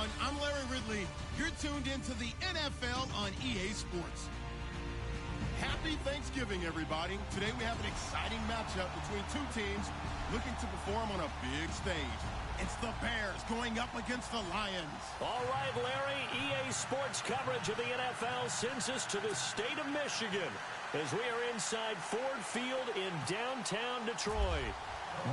everyone. I'm Larry Ridley. You're tuned into the NFL on EA Sports. Happy Thanksgiving, everybody. Today we have an exciting matchup between two teams looking to perform on a big stage. It's the Bears going up against the Lions. All right, Larry, EA Sports coverage of the NFL sends us to the state of Michigan as we are inside Ford Field in downtown Detroit.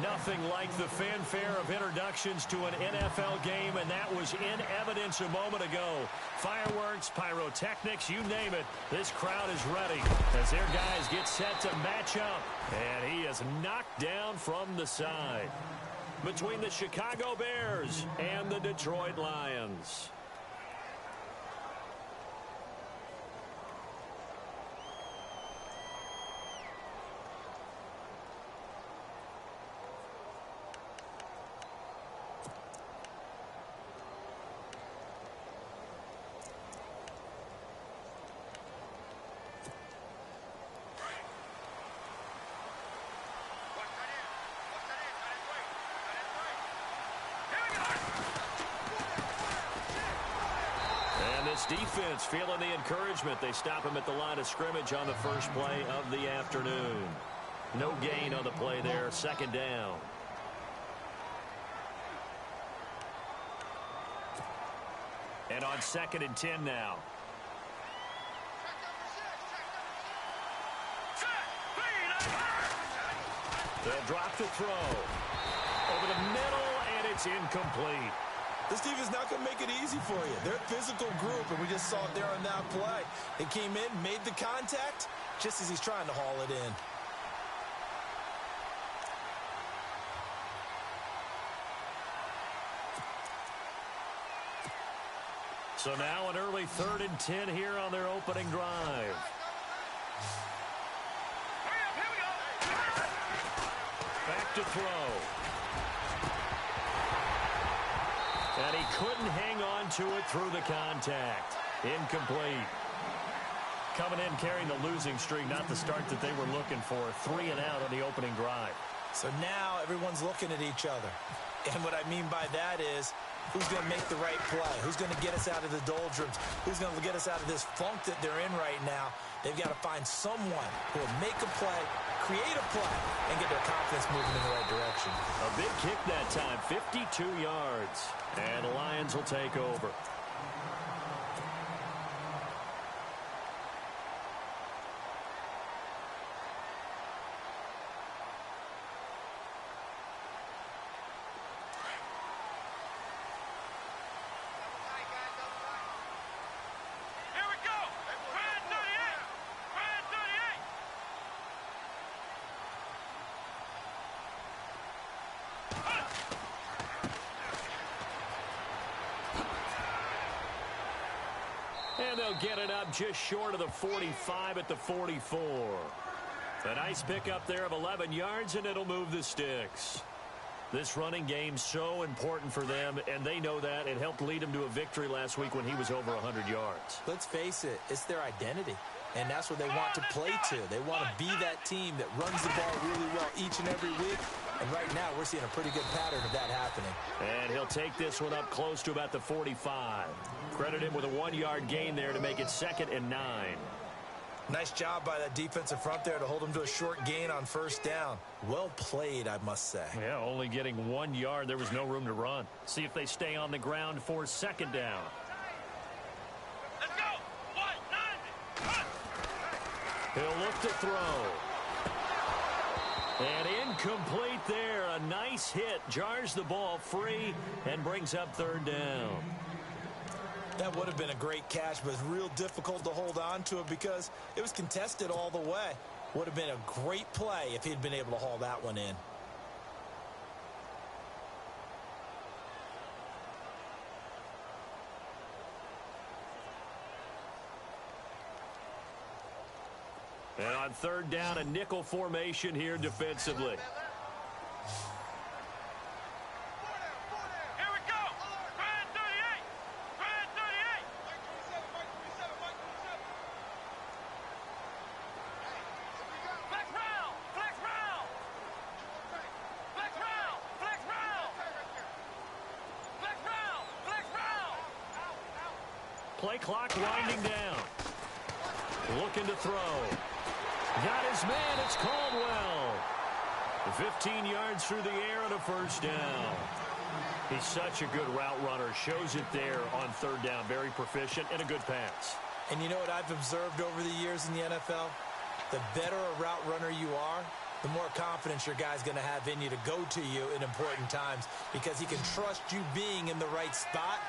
Nothing like the fanfare of introductions to an NFL game, and that was in evidence a moment ago. Fireworks, pyrotechnics, you name it. This crowd is ready as their guys get set to match up. And he is knocked down from the side between the Chicago Bears and the Detroit Lions. Defense feeling the encouragement. They stop him at the line of scrimmage on the first play of the afternoon. No gain on the play there. Second down. And on 2nd and 10 now. They'll drop the throw. Over the middle, and it's incomplete. This defense not going to make it easy for you. They're a physical group, and we just saw it there on that play. They came in, made the contact, just as he's trying to haul it in. So now an early 3rd and 10 here on their opening drive. Back to throw. And he couldn't hang on to it through the contact. Incomplete. Coming in carrying the losing streak, not the start that they were looking for. 3 and out on the opening drive. So now everyone's looking at each other. And what I mean by that is, who's going to make the right play? Who's going to get us out of the doldrums? Who's going to get us out of this funk that they're in right now? They've got to find someone who will make a play, create a play, and get their confidence moving in the right direction. A big kick that time, 52 yards. And the Lions will take over. And they'll get it up just short of the 45 at the 44. A nice pickup there of 11 yards, and it'll move the sticks. This running game so important for them, and they know that. It helped lead them to a victory last week when he was over 100 yards. Let's face it, it's their identity, and that's what they want to play to. They want to be that team that runs the ball really well each and every week, and right now we're seeing a pretty good pattern of that happening. And he'll take this one up close to about the 45. Credit him with a 1-yard gain there to make it 2nd and 9. Nice job by that defensive front there to hold him to a short gain on 1st down. Well played, I must say. Yeah, only getting 1 yard. There was no room to run. See if they stay on the ground for 2nd down. Let's go! 1-9! He'll look to throw. And incomplete there. A nice hit. Jars the ball free and brings up 3rd down. That would have been a great catch, but it's real difficult to hold on to it because it was contested all the way. Would have been a great play if he'd been able to haul that one in. And on 3rd down, a nickel formation here defensively. play clock winding down. Looking to throw. Got his man. It's Caldwell. 15 yards through the air and a first down. He's such a good route runner. Shows it there on third down. Very proficient and a good pass. And you know what I've observed over the years in the NFL? The better a route runner you are, the more confidence your guy's going to have in you to go to you in important times because he can trust you being in the right spot,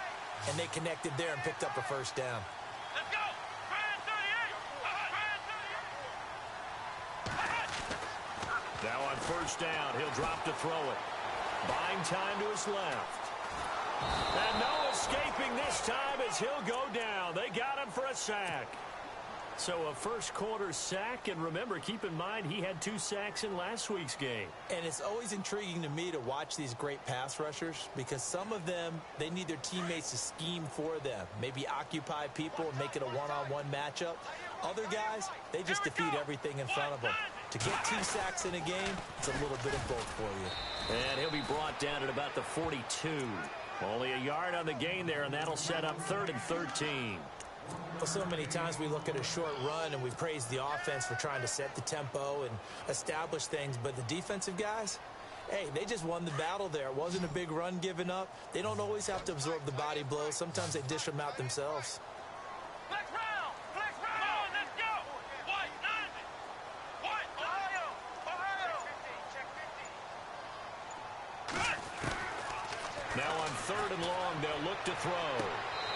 and they connected there and picked up a first down. Let's go! Now on first down, he'll drop to throw it. Buying time to his left. And no escaping this time as he'll go down. They got him for a sack. So a first quarter sack, and remember, keep in mind he had 2 sacks in last week's game. And it's always intriguing to me to watch these great pass rushers because some of them, they need their teammates to scheme for them. Maybe occupy people and make it a one-on-one matchup. Other guys, they just defeat everything in front of them. To get 2 sacks in a game, it's a little bit of both for you. And he'll be brought down at about the 42. Only a yard on the gain there, and that'll set up 3rd and 13. Well, so many times we look at a short run and we praise the offense for trying to set the tempo and establish things, but the defensive guys, hey, they just won the battle there. It wasn't a big run given up. They don't always have to absorb the body blows. Sometimes they dish them out themselves. Flex round! Flex round! Let's go! White, 90! White, Ohio! Ohio! Check 50. Now on 3rd and long, they'll look to throw.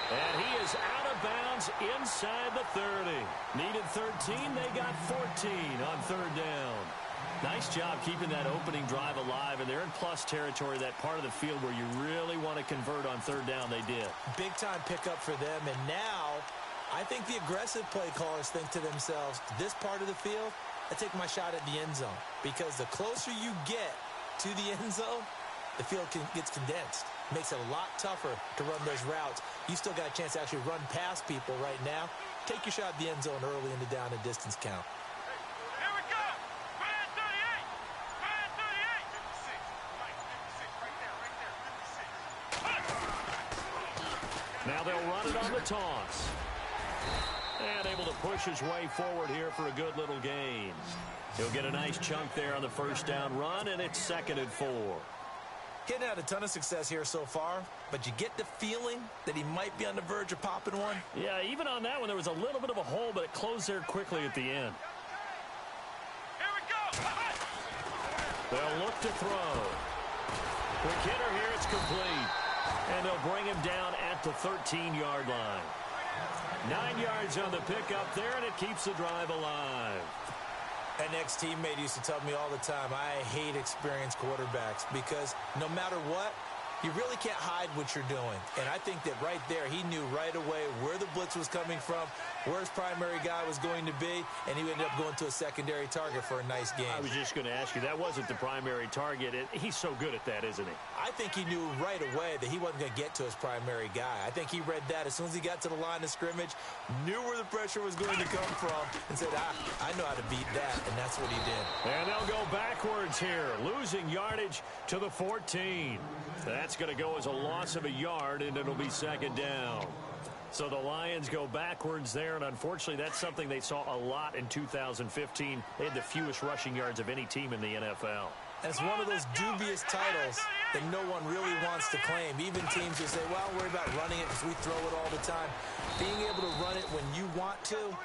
And he is out of bounds inside the 30. Needed 13. They got 14 on 3rd down. Nice job keeping that opening drive alive. And they're in plus territory, that part of the field where you really want to convert on 3rd down. They did. Big time pickup for them. And now I think the aggressive play callers think to themselves, this part of the field, I take my shot at the end zone. Because the closer you get to the end zone, the field gets condensed. Makes it a lot tougher to run those routes. You still got a chance to actually run past people right now. Take your shot at the end zone early in the down and distance count. Here we go! Grand 38! Grand 38! 56. Right, 56. Right there, 56. Now they'll run it on the toss. And able to push his way forward here for a good little gain. He'll get a nice chunk there on the first down run, and it's 2nd and 4. Getting had a ton of success here so far, but you get the feeling that he might be on the verge of popping one. Yeah, even on that one, there was a little bit of a hole, but it closed there quickly at the end. Here we go! They'll look to throw. Quick hitter here, it's complete. And they'll bring him down at the 13-yard line. 9 yards on the pickup there, and it keeps the drive alive. An ex-teammate used to tell me all the time, I hate experienced quarterbacks because no matter what, you really can't hide what you're doing. And I think that right there, he knew right away where the blitz was coming from, where his primary guy was going to be, and he ended up going to a secondary target for a nice game. I was just going to ask you, that wasn't the primary target. He's so good at that, isn't he? I think he knew right away that he wasn't going to get to his primary guy. I think he read that as soon as he got to the line of scrimmage, knew where the pressure was going to come from, and said, I know how to beat that, and that's what he did. And they'll go backwards here, losing yardage to the 14. That's going to go as a loss of a yard, and it'll be 2nd down. So the Lions go backwards there, and unfortunately that's something they saw a lot in 2015. They had the fewest rushing yards of any team in the NFL. And it's one of those dubious titles that no one really wants to claim. Even teams who say, well, don't worry about running it because we throw it all the time. Being able to run it when you want to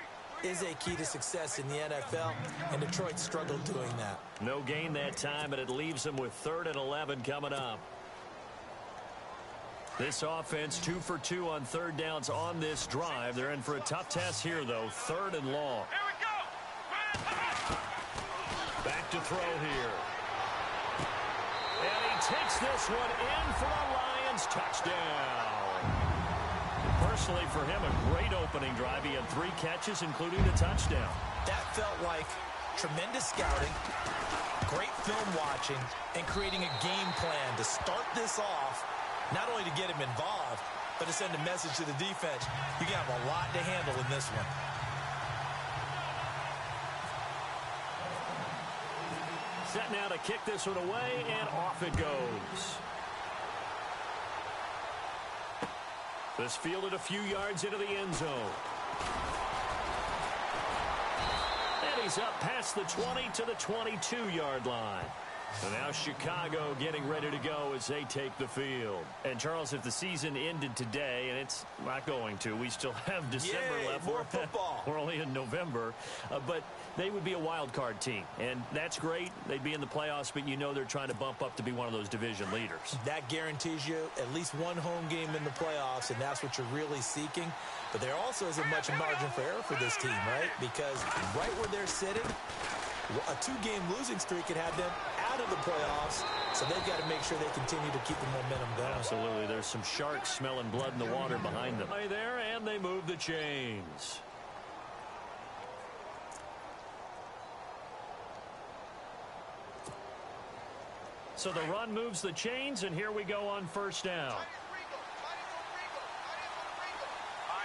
is a key to success in the NFL, and Detroit struggled doing that. No gain that time, but it leaves them with 3rd and 11 coming up. This offense 2 for 2 on 3rd downs on this drive. They're in for a tough test here, though. 3rd and long. Here we go! Back to throw here. And he takes this one in for a Lions touchdown. Personally, for him, a great opening drive. He had 3 catches, including a touchdown. That felt like tremendous scouting, great film watching, and creating a game plan to start this off. Not only to get him involved, but to send a message to the defense. You got a lot to handle in this one. Set now to kick this one away, and off it goes. This fielded a few yards into the end zone. And he's up past the 20 to the 22-yard line. So now Chicago getting ready to go as they take the field. And, Charles, if the season ended today, and it's not going to, we still have December left. More football. We're only in November. But they would be a wild card team. And that's great. They'd be in the playoffs, but you know they're trying to bump up to be one of those division leaders. That guarantees you at least one home game in the playoffs, and that's what you're really seeking. But there also isn't much margin for error for this team, right? Because right where they're sitting, a two-game losing streak could have them out of the playoffs, so they've got to make sure they continue to keep the momentum going. Absolutely. There's some sharks smelling blood in the water behind them. Right there, and they move the chains. So the run moves the chains, and here we go on first down. All right,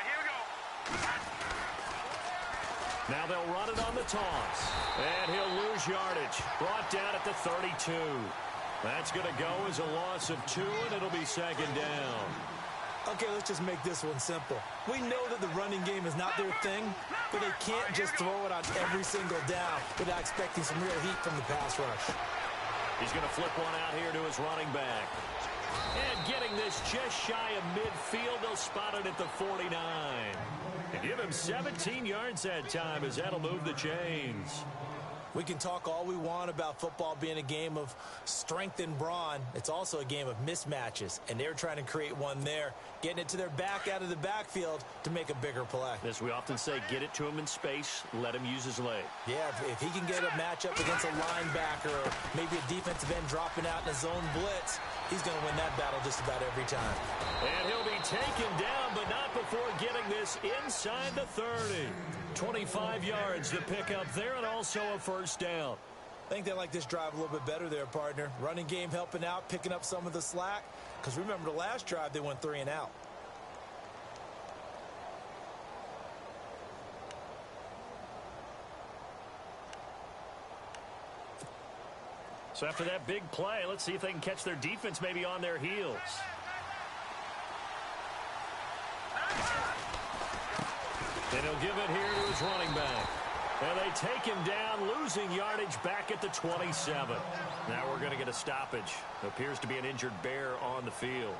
here we go. Now they'll run it on the toss. And he'll lose yardage. Brought down at the 32. That's going to go as a loss of 2, and it'll be second down. Okay, let's just make this one simple. We know that the running game is not their thing, but they can't just throw it on every single down without expecting some real heat from the pass rush. He's going to flip one out here to his running back. And getting this just shy of midfield, they'll spot it at the 49. And give him 17 yards that time as that'll move the chains. We can talk all we want about football being a game of strength and brawn. It's also a game of mismatches, and they're trying to create one there, getting it to their back out of the backfield to make a bigger play. As we often say, get it to him in space, let him use his leg. Yeah, if he can get a matchup against a linebacker or maybe a defensive end dropping out in a zone blitz, he's going to win that battle just about every time. And he'll be taken down, but not before getting this inside the 30. 25 yards to pick up there, and also a first down. I think they like this drive a little bit better there, partner. Running game helping out, picking up some of the slack. Because remember, the last drive, they went 3 and out. So after that big play, let's see if they can catch their defense maybe on their heels. And he'll give it here to his running back. And they take him down, losing yardage back at the 27. Now we're going to get a stoppage. Appears to be an injured bear on the field.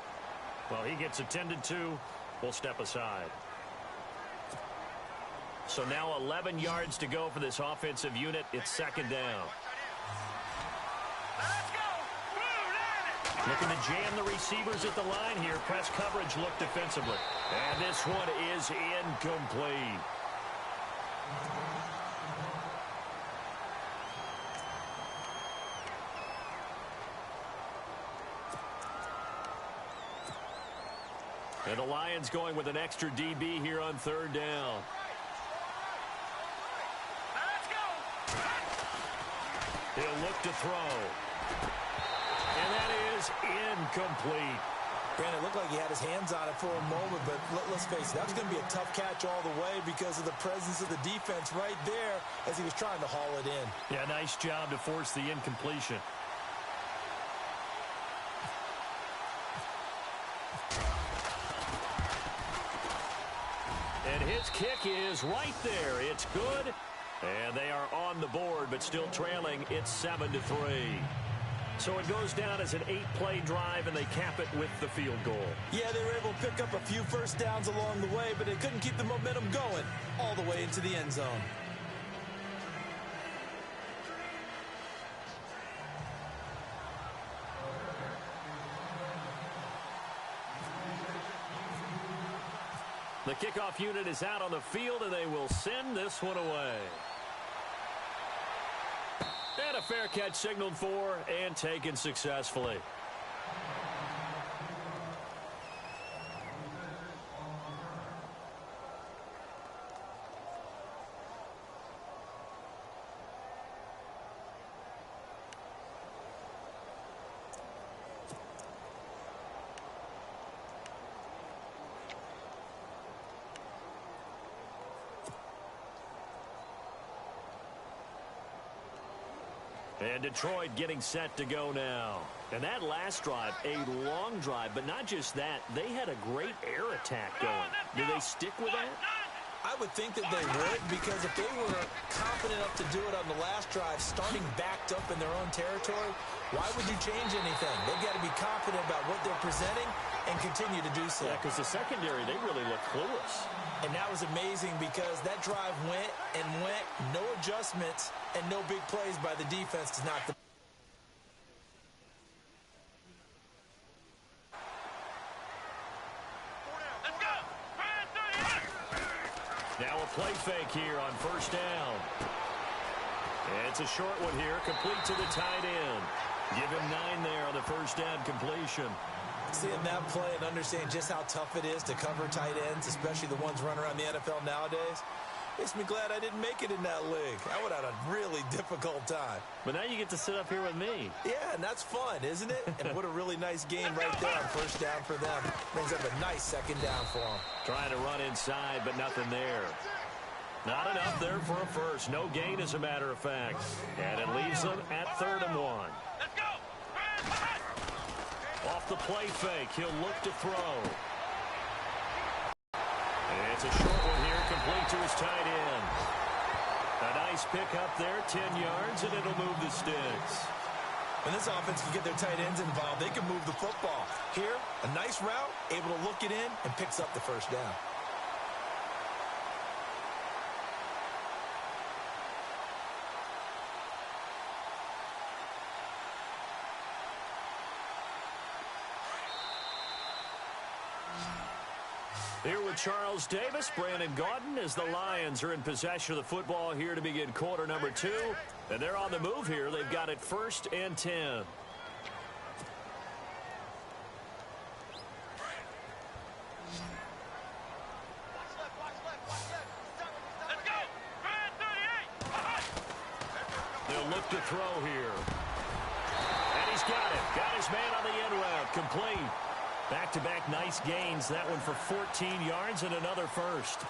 Well, he gets attended to. We'll step aside. So now 11 yards to go for this offensive unit. It's second down. Let's go. Looking to jam the receivers at the line here. Press coverage look defensively. And this one is incomplete. And the Lions going with an extra DB here on third down. Let's go. He'll look to throw. And that is incomplete. Brandon, it looked like he had his hands on it for a moment, but let's face it, that was going to be a tough catch all the way because of the presence of the defense right there as he was trying to haul it in. Yeah, nice job to force the incompletion. And his kick is right there. It's good. And they are on the board, but still trailing. It's 7-3. So it goes down as an 8-play drive, and they cap it with the field goal. Yeah, they were able to pick up a few first downs along the way, but they couldn't keep the momentum going all the way into the end zone. The kickoff unit is out on the field, and they will send this one away. And a fair catch signaled for and taken successfully. And Detroit getting set to go now. And that last drive, a long drive, but not just that. They had a great air attack going. Do they stick with that? I would think that they would, because if they were confident enough to do it on the last drive, starting backed up in their own territory, why would you change anything? They've got to be confident about what they're presenting and continue to do so. Yeah, because the secondary, they really look clueless. And that was amazing because that drive went and went, no adjustments, and no big plays by the defense to knock the... Now a play fake here on first down. It's a short one here, complete to the tight end. Give him 9 there on the first down completion. Seeing that play and understanding just how tough it is to cover tight ends, especially the ones running around the NFL nowadays, makes me glad I didn't make it in that league. I would have had a really difficult time. But now you get to sit up here with me. Yeah, and that's fun, isn't it? And what a really nice game right there on first down for them. Brings up a nice second down for them. Trying to run inside, but nothing there. Not enough there for a first. No gain, as a matter of fact. And it leaves them at 3rd and 1. Let's go! Off the play fake, he'll look to throw. And it's a short one here, complete to his tight end. A nice pick up there, 10 yards, and it'll move the sticks. When this offense can get their tight ends involved, they can move the football. Here, a nice route, able to look it in, and picks up the first down. Here with Charles Davis, Brandon Gaudin, as the Lions are in possession of the football here to begin quarter number 2. And they're on the move here. They've got it 1st and 10. Let's go! 38! They'll look to throw here. And he's got it. Got his man on the end route. Complete. Back-to-back nice gains. That one for 14 yards and another first.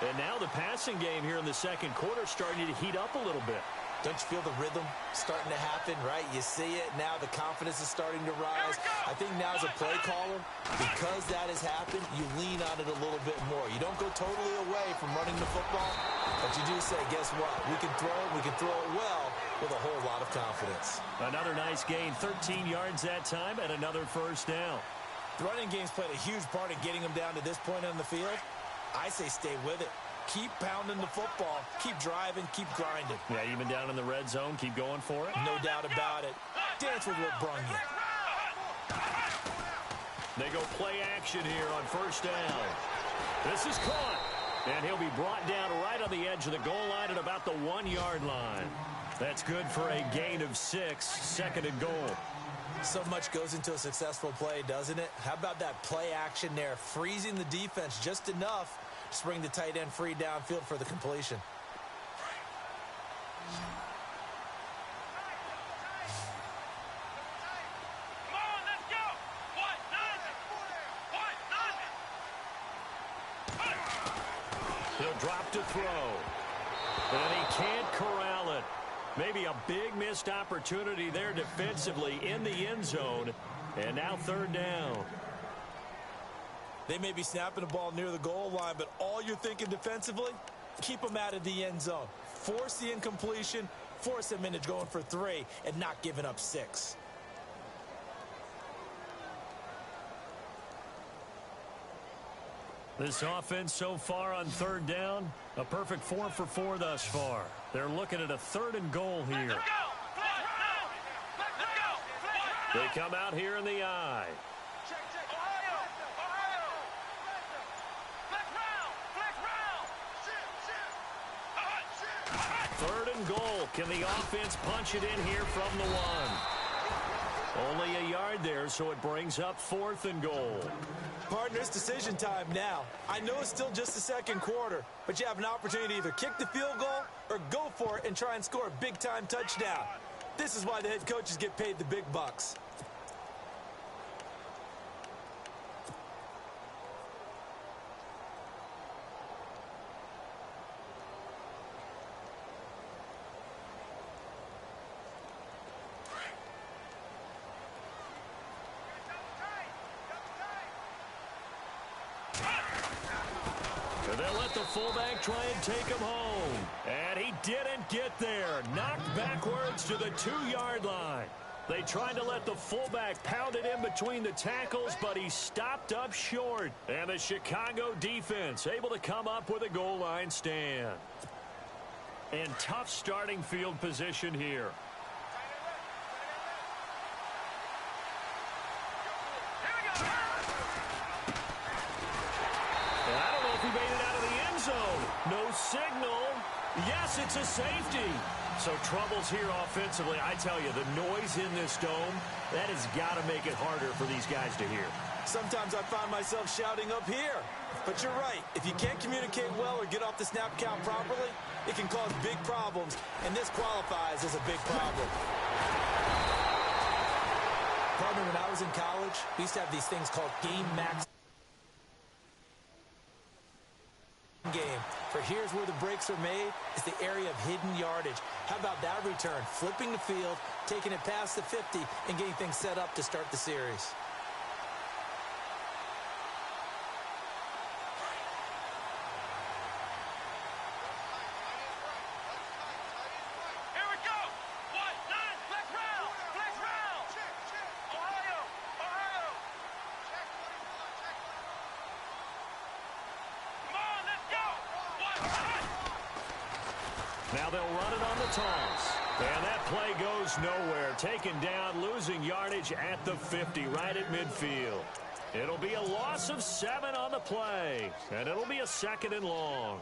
And now the passing game here in the second quarter starting to heat up a little bit. Don't you feel the rhythm starting to happen, right? You see it now. The confidence is starting to rise. I think now as a play caller, because that has happened, you lean on it a little bit more. You don't go totally away from running the football, but you do say, guess what? We can throw it. We can throw it well with a whole lot of confidence. Another nice gain, 13 yards that time, and another first down. The running game's played a huge part in getting them down to this point on the field. I say stay with it. Keep pounding the football. Keep driving. Keep grinding. Yeah, even down in the red zone, keep going for it. No doubt about it. Dance with what brung you. They go play action here on first down. This is caught. And he'll be brought down right on the edge of the goal line at about the 1-yard line. That's good for a gain of 6, 2nd and goal. So much goes into a successful play, doesn't it? How about that play action there? Freezing the defense just enough to bring the tight end free downfield for the completion. Come on, let's go! What? He'll drop to throw. And he can't corral it. Maybe a big missed opportunity there defensively in the end zone. And now 3rd down. They may be snapping the ball near the goal line, but all you're thinking defensively, keep them out of the end zone. Force the incompletion, force them into going for 3, and not giving up 6. This offense so far on 3rd down, a perfect 4 for 4 thus far. They're looking at a 3rd and goal here. Let's go! They come out here in the eye. Ohio! Flex round! 3rd and goal. Can the offense punch it in here from the 1? Only a yard there, so it brings up 4th and goal. Partner, it's decision time now. I know it's still just the second quarter, but you have an opportunity to either kick the field goal or go for it and try and score a big-time touchdown. This is why the head coaches get paid the big bucks. And they'll let the fullback try and take him home. And he didn't get there. Knocked backwards to the 2-yard line. They tried to let the fullback pound it in between the tackles, but he stopped up short. And the Chicago defense able to come up with a goal line stand. And tough starting field position here. I don't know if he made it out of the end zone. No signal. Yes, it's a safety. So troubles here offensively. I tell you, the noise in this dome, that has got to make it harder for these guys to hear. Sometimes I find myself shouting up here. But you're right. If you can't communicate well or get off the snap count properly, it can cause big problems. And this qualifies as a big problem. Partner, when I was in college, we used to have these things called game max game. For here's where the breaks are made, is the area of hidden yardage. How about that return? Flipping the field, taking it past the 50, and getting things set up to start the series. Now they'll run it on the toss. And that play goes nowhere. Taken down, losing yardage at the 50, right at midfield. It'll be a loss of 7 on the play. And it'll be a 2nd and long.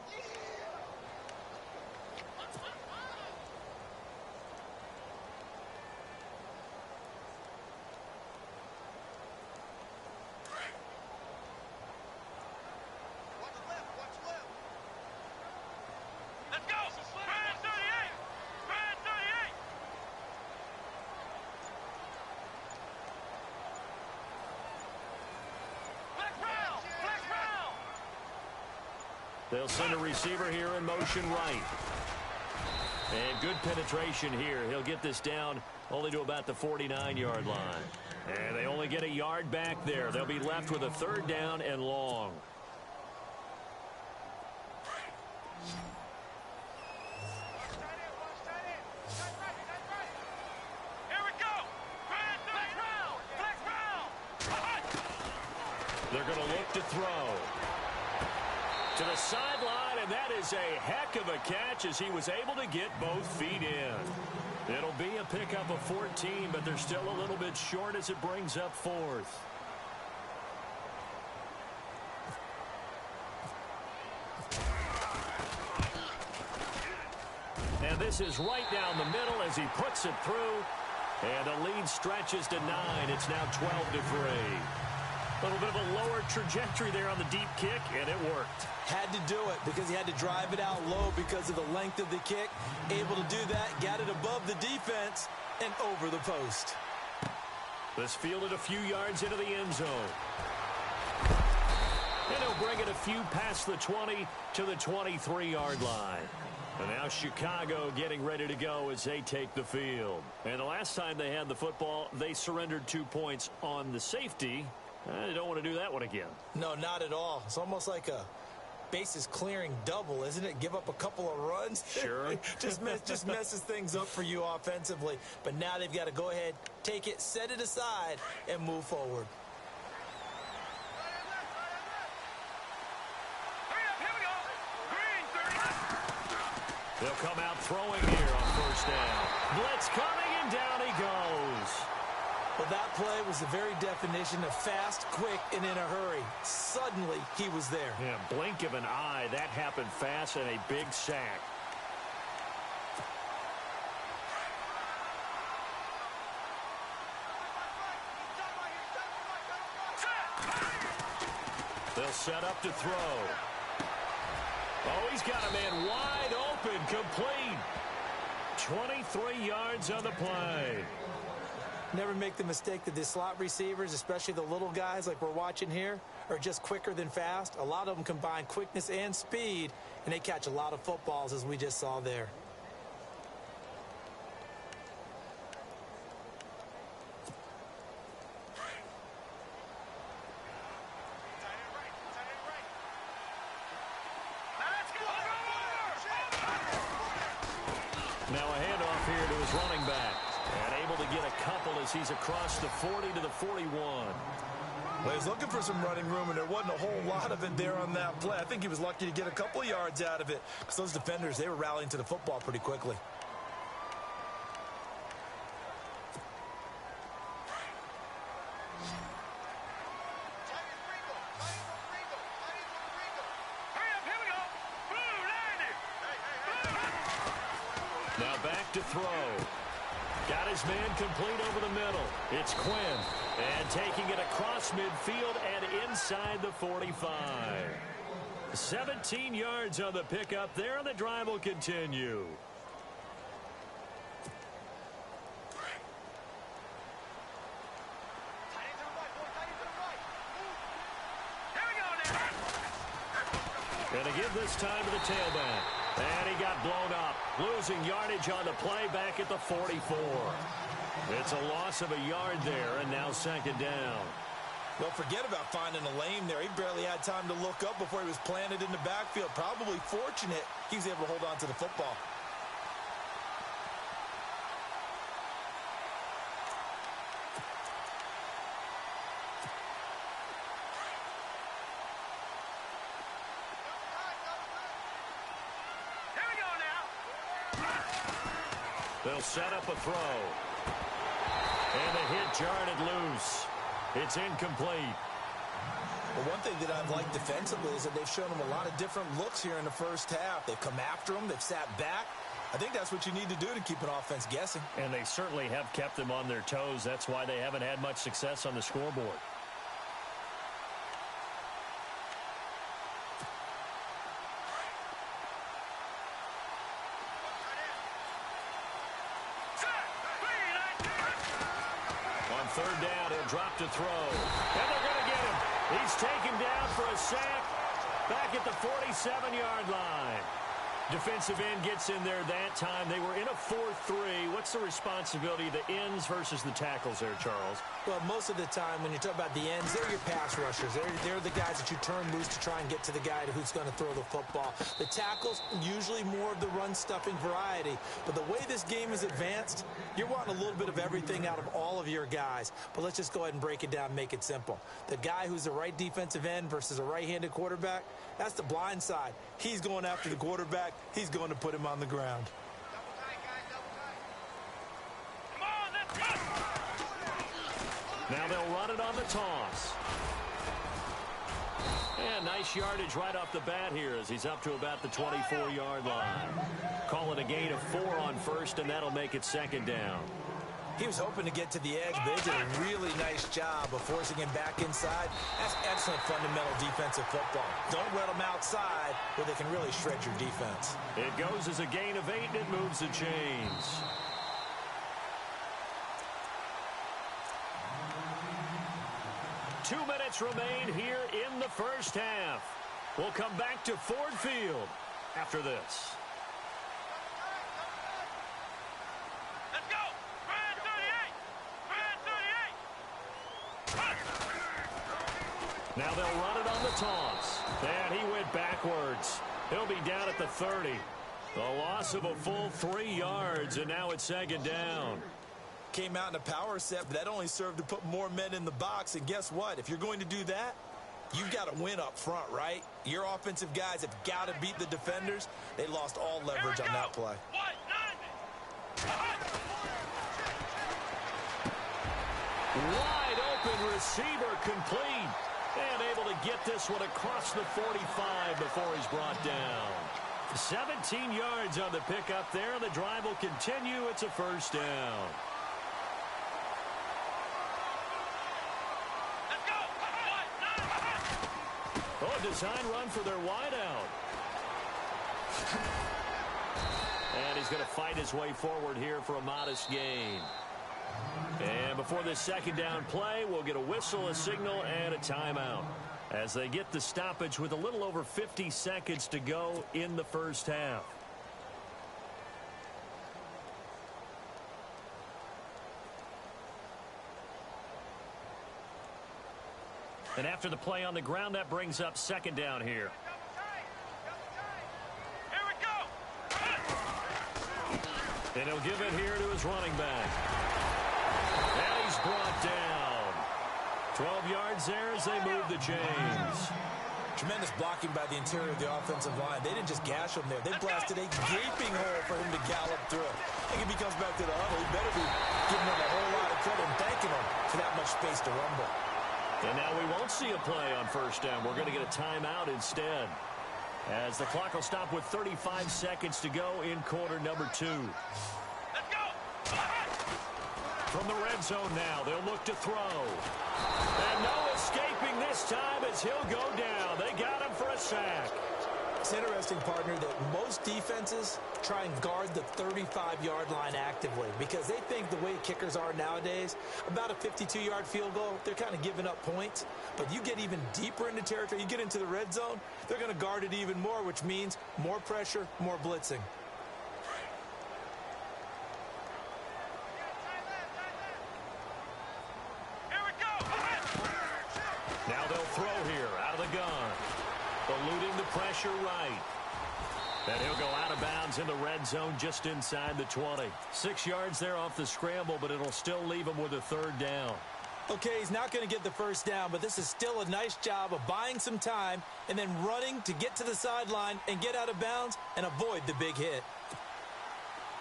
They'll send a receiver here in motion right. And good penetration here. He'll get this down only to about the 49-yard line. And they only get a yard back there. They'll be left with a 3rd down and long. They're going to look to throw. To the sideline, and that is a heck of a catch as he was able to get both feet in. It'll be a pickup of 14, but they're still a little bit short as it brings up 4th. And this is right down the middle as he puts it through. And the lead stretches to 9. It's now 12-3. A little bit of a lower trajectory there on the deep kick, and it worked. Had to do it because he had to drive it out low because of the length of the kick. Able to do that, got it above the defense, and over the post. This fielded a few yards into the end zone. And he'll bring it a few past the 20 to the 23-yard line. And now Chicago getting ready to go as they take the field. And the last time they had the football, they surrendered 2 points on the safety. They don't want to do that one again. No, not at all. It's almost like a bases clearing double, isn't it? Give up a couple of runs. Sure. just messes things up for you offensively. But now they've got to go ahead, take it, set it aside, and move forward. They'll come out throwing here on 1st down. Blitz coming, and down he goes. Well, that play was the very definition of fast, quick, and in a hurry. Suddenly, he was there. Yeah, blink of an eye. That happened fast, and a big sack. They'll set up to throw. Oh, he's got a man wide open, complete. 23 yards on the play. Never make the mistake that the slot receivers, especially the little guys like we're watching here, are just quicker than fast. A lot of them combine quickness and speed, and they catch a lot of footballs, as we just saw there. to his running back. And able to get a couple as he's across the 40 to the 41. Well, he was looking for some running room, and there wasn't a whole lot of it there on that play. I think he was lucky to get a couple of yards out of it, because those defenders, they were rallying to the football pretty quickly. Now back to throw. Got his man complete over the middle. It's Quinn. And taking it across midfield and inside the 45. 17 yards on the pickup there, and the drive will continue. Going to give this time to the tailback. And he got blown up, losing yardage on the play back at the 44. It's a loss of a yard there, and now second down. Well, forget about finding a lane there. He barely had time to look up before he was planted in the backfield. Probably fortunate he was able to hold on to the football. They'll set up a throw. And the hit jarred it loose. It's incomplete. Well, one thing that I've liked defensively is that they've shown him a lot of different looks here in the first half. They've come after him. They've sat back. I think that's what you need to do to keep an offense guessing. And they certainly have kept them on their toes. That's why they haven't had much success on the scoreboard. Third down, he'll drop to throw. And they're going to get him. He's taken down for a sack back at the 47-yard line. Defensive end gets in there that time. They were in a 4-3. What's the responsibility of the ends versus the tackles there, Charles? Well, most of the time when you talk about the ends, they're your pass rushers. They're the guys that you turn loose to try and get to the guy who's going to throw the football. The tackles, usually more of the run-stuffing variety. But the way this game is advanced, you're wanting a little bit of everything out of all of your guys. But let's just go ahead and break it down and make it simple. The guy who's the right defensive end versus a right-handed quarterback, that's the blind side. He's going after the quarterback. He's going to put him on the ground. Now they'll run it on the toss. And nice yardage right off the bat here as he's up to about the 24-yard line. Call it a gain of 4 on first, and that'll make it second down. He was hoping to get to the edge, but they did a really nice job of forcing him back inside. That's excellent fundamental defensive football. Don't let them outside where they can really shred your defense. It goes as a gain of 8, and it moves the chains. Two minutes remain here in the first half. We'll come back to Ford Field after this. Now they'll run it on the toss. And he went backwards. He'll be down at the 30. The loss of a full 3 yards, and now it's second down. Came out in a power set, but that only served to put more men in the box. And guess what? If you're going to do that, you've got to win up front, right? Your offensive guys have got to beat the defenders. They lost all leverage on that play. Wide open receiver complete. And able to get this one across the 45 before he's brought down. 17 yards on the pickup there, and the drive will continue. It's a first down. Oh, a design run for their wideout. And he's going to fight his way forward here for a modest gain. And before this second down play, we'll get a whistle, a signal, and a timeout as they get the stoppage with a little over 50 seconds to go in the first half. And after the play on the ground, that brings up second down here. And he'll give it here to his running back. And he's brought down. 12 yards there as they move the chains. Tremendous blocking by the interior of the offensive line. They didn't just gash him there. They blasted a gaping hole for him to gallop through. I think if he comes back to the huddle, he better be giving him a whole lot of credit and thanking him for that much space to rumble. And now we won't see a play on first down. We're going to get a timeout instead, as the clock will stop with 35 seconds to go in quarter number 2. Let's go. From the red zone now, they'll look to throw. And no escaping this time as he'll go down. They got him for a sack. It's interesting, partner, that most defenses try and guard the 35-yard line actively because they think the way kickers are nowadays, about a 52-yard field goal, they're kind of giving up points. But you get even deeper into territory, you get into the red zone, they're going to guard it even more, which means more pressure, more blitzing. Here we go. Now they'll throw here out of the gun. Eluding the pressure right. And he'll go out of bounds in the red zone just inside the 20. 6 yards there off the scramble, but it'll still leave him with a third down. Okay, he's not going to get the first down, but this is still a nice job of buying some time and then running to get to the sideline and get out of bounds and avoid the big hit.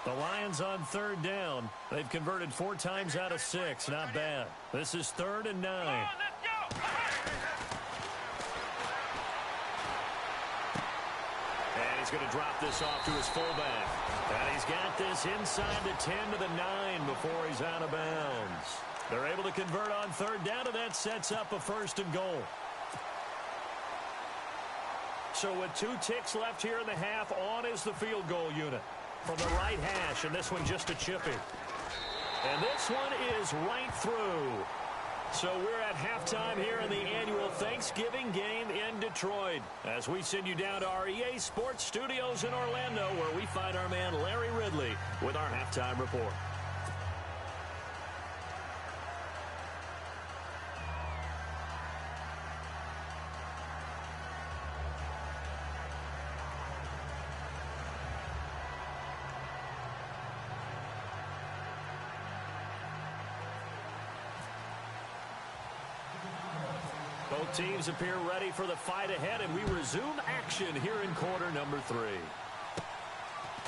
The Lions on third down. They've converted 4 times out of 6. Not bad. This is 3rd and 9. Come on, let's go. And he's going to drop this off to his fullback. And he's got this inside the 10 to the 9 before he's out of bounds. They're able to convert on third down, and that sets up a 1st and goal. So with 2 ticks left here in the half, on is the field goal unit from the right hash, and this one just a chippy. And this one is right through. So we're at halftime here in the annual Thanksgiving game in Detroit, as we send you down to our EA Sports Studios in Orlando, where we find our man Larry Ridley with our halftime report. Both teams appear ready for the fight ahead, and we resume action here in quarter number 3.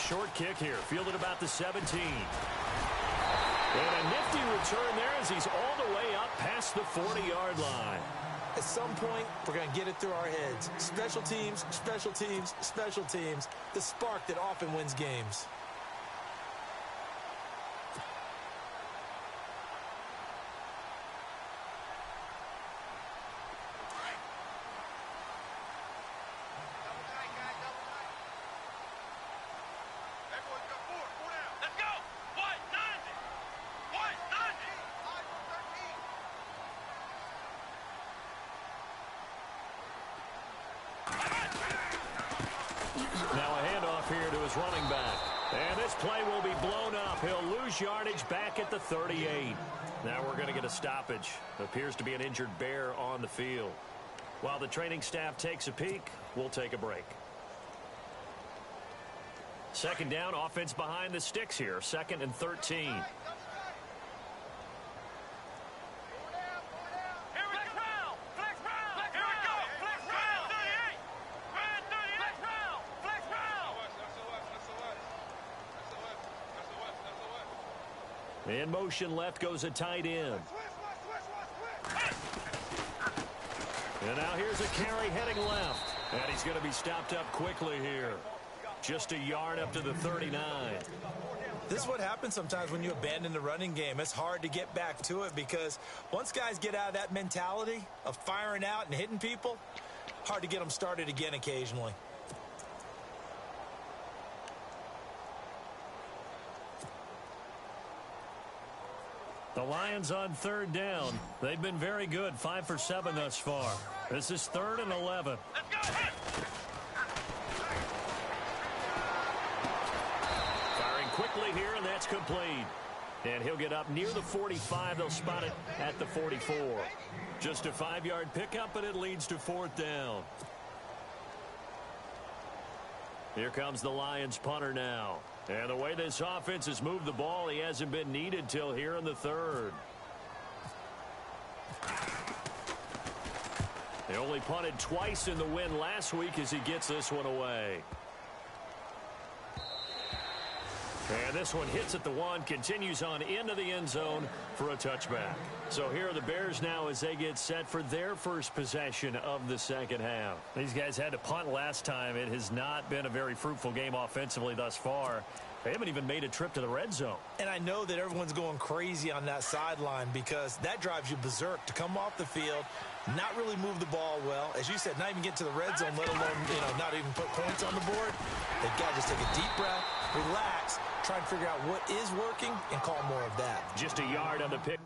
Short kick here, fielded about the 17. And a nifty return there as he's all the way up past the 40-yard line. At some point, we're going to get it through our heads. Special teams, special teams, special teams. The spark that often wins games. Now a handoff here to his running back. And this play will be blown up. He'll lose yardage back at the 38. Now we're going to get a stoppage. Appears to be an injured bear on the field. While the training staff takes a peek, we'll take a break. 2nd down, offense behind the sticks here. 2nd and 13. In motion left goes a tight end. And now here's a carry heading left. And he's going to be stopped up quickly here. Just a yard up to the 39. This is what happens sometimes when you abandon the running game. It's hard to get back to it because once guys get out of that mentality of firing out and hitting people, hard to get them started again occasionally. The Lions on third down. They've been very good, 5 for 7 thus far. This is 3rd and 11. Let's go. Firing quickly here, and that's complete. And he'll get up near the 45. They'll spot it at the 44. Just a 5-yard pickup, and it leads to 4th down. Here comes the Lions punter now. And the way this offense has moved the ball, he hasn't been needed till here in the third. They only punted twice in the win last week as he gets this one away. And this one hits at the one, continues on into the end zone for a touchback. So here are the Bears now as they get set for their first possession of the second half. These guys had to punt last time. It has not been a very fruitful game offensively thus far. They haven't even made a trip to the red zone. And I know that everyone's going crazy on that sideline because that drives you berserk to come off the field, not really move the ball well. As you said, not even get to the red zone, let alone, not even put points on the board. They've got to just take a deep breath, relax, try and figure out what is working and call more of that. Just a yard on the pick.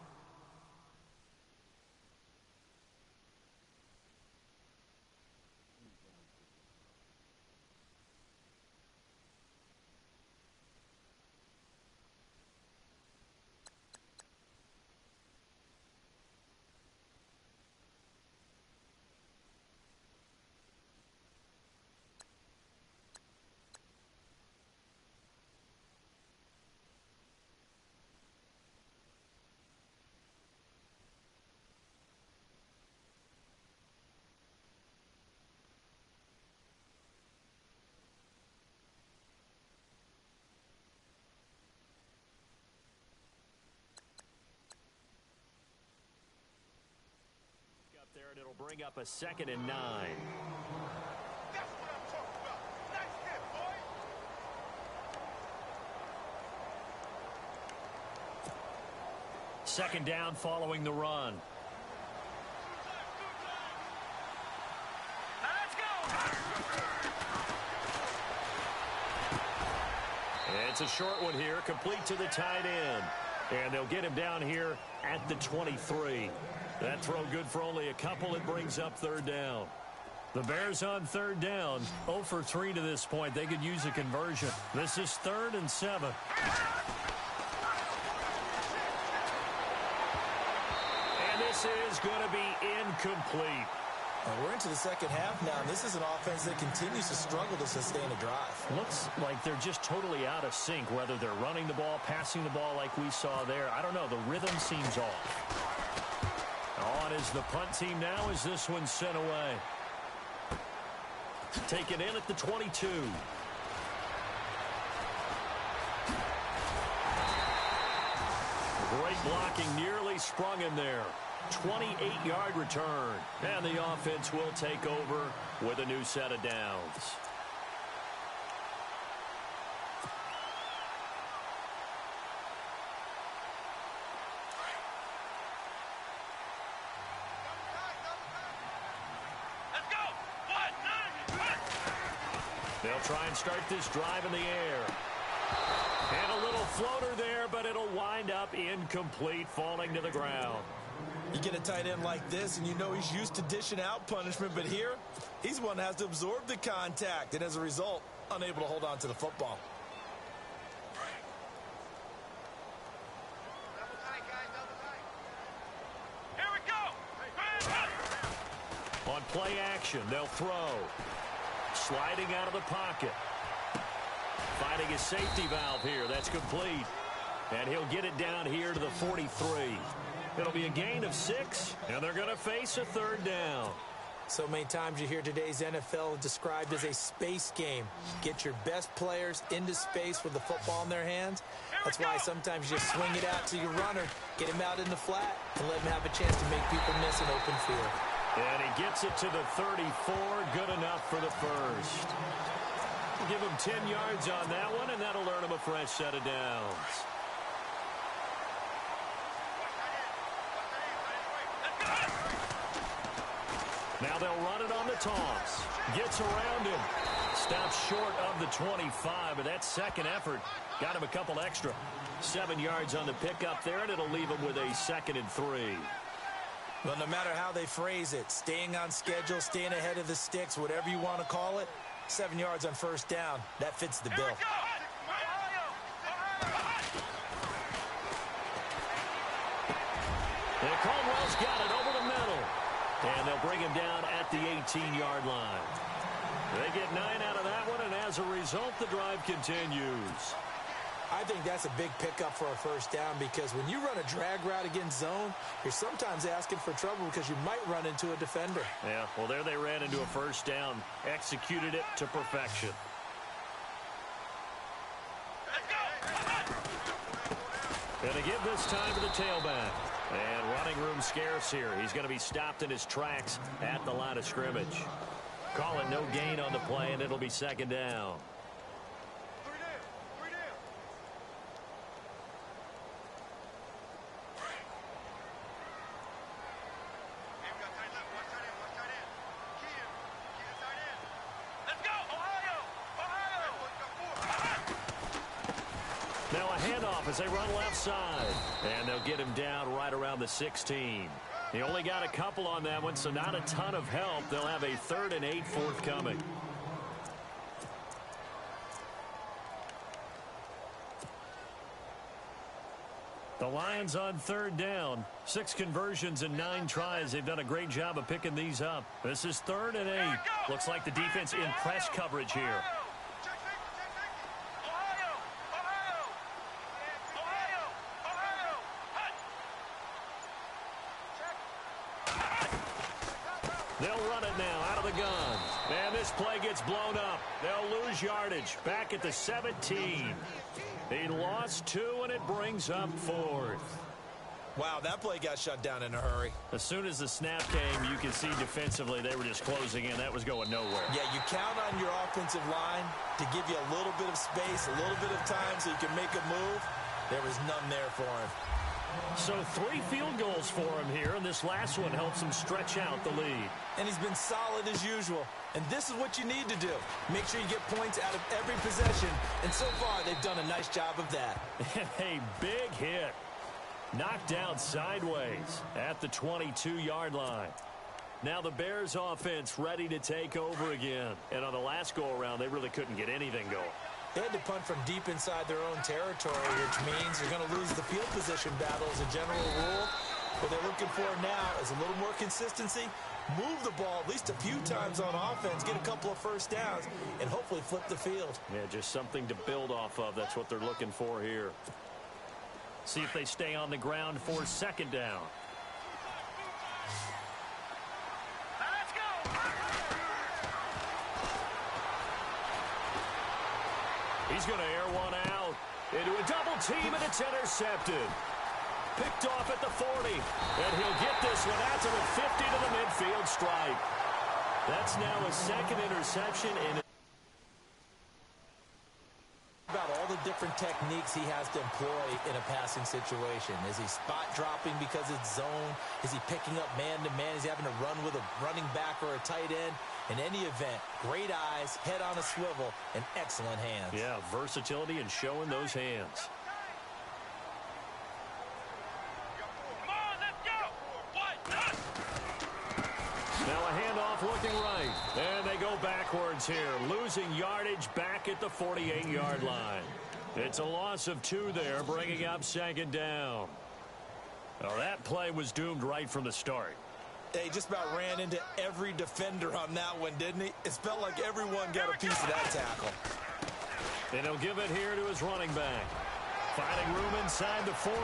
There, and it'll bring up a 2nd and 9. That's what I'm talking about. Nice hit, boy. Second down following the run. Let's go. It's a short one here, complete to the tight end. And they'll get him down here at the 23. That throw good for only a couple. It brings up third down. The Bears on third down, 0 for 3 to this point. They could use a conversion. This is 3rd and 7. And this is going to be incomplete. We're into the second half now, and this is an offense that continues to struggle to sustain a drive. Looks like they're just totally out of sync, whether they're running the ball, passing the ball like we saw there. I don't know. The rhythm seems off. On is the punt team now as this one's sent away. Taken in at the 22. Great blocking, nearly sprung him there. 28-yard return. And the offense will take over with a new set of downs. They'll try and start this drive in the air. And a little floater there, but it'll wind up incomplete, falling to the ground. You get a tight end like this, and you know he's used to dishing out punishment, but here, he's one that has to absorb the contact, and as a result, unable to hold on to the football. Here we go. On play action, they'll throw. Sliding out of the pocket. Finding his safety valve here. That's complete. And he'll get it down here to the 43. It'll be a gain of 6, and they're going to face a third down. So many times you hear today's NFL described as a space game. Get your best players into space with the football in their hands. That's why sometimes you just swing it out to your runner, get him out in the flat, and let him have a chance to make people miss an open field. And he gets it to the 34. Good enough for the first. Give him 10 yards on that one, and that'll earn him a fresh set of downs. Now they'll run it on the toss. Gets around him. Stops short of the 25, but that second effort got him a couple extra. 7 yards on the pickup there, and it'll leave him with a 2nd and 3. Well, no matter how they phrase it, staying on schedule, staying ahead of the sticks, whatever you want to call it, 7 yards on first down, that fits the bill. And Caldwell's got it over the middle. And they'll bring him down at the 18-yard line. They get 9 out of that one, and as a result, the drive continues. I think that's a big pickup for a first down because when you run a drag route against zone, you're sometimes asking for trouble because you might run into a defender. Yeah, well, there they ran into a first down, executed it to perfection. Going to give this time to the tailback. And running room scarce here. He's going to be stopped in his tracks at the line of scrimmage. Call it no gain on the play, and it'll be second down. Now a handoff as they run left side. And they'll get him down right around the 16. He only got a couple on that one, so not a ton of help. They'll have a 3rd and 8 forthcoming. The Lions on 3rd down. 6 conversions and 9 tries. They've done a great job of picking these up. This is 3rd and 8. Looks like the defense in press coverage here. They'll run it now out of the gun. And this play gets blown up. They'll lose yardage back at the 17. He lost 2, and it brings up 4th. Wow, that play got shut down in a hurry. As soon as the snap came, you could see defensively they were just closing in. That was going nowhere. Yeah, you count on your offensive line to give you a little bit of space, a little bit of time so you can make a move. There was none there for him. So 3 field goals for him here, and this last one helps him stretch out the lead. And he's been solid as usual. And this is what you need to do. Make sure you get points out of every possession. And so far, they've done a nice job of that. And a big hit. Knocked down sideways at the 22-yard line. Now the Bears offense ready to take over again. And on the last go-around, they really couldn't get anything going. They had to punt from deep inside their own territory, which means you're going to lose the field position battle as a general rule. What they're looking for now is a little more consistency, move the ball at least a few times on offense, get a couple of first downs, and hopefully flip the field. Yeah, just something to build off of. That's what they're looking for here. See if they stay on the ground for 2nd down. He's going to air one out into a double team, and it's intercepted. Picked off at the 40, and he'll get this one out to the 50 to the midfield stripe. That's now a 2nd interception. About all the different techniques he has to employ in a passing situation. Is he spot dropping because it's zone? Is he picking up man-to-man? Is he having to run with a running back or a tight end? In any event, great eyes, head on a swivel, and excellent hands. Yeah, versatility and showing those hands. Come on, let's go. What? Now a handoff looking right. And they go backwards here, losing yardage back at the 48-yard line. It's a loss of 2 there, bringing up 2nd down. Well, that play was doomed right from the start. They just about ran into every defender on that one, didn't he? It felt like everyone got a piece of that tackle. And he'll give it here to his running back. Finding room inside the 40.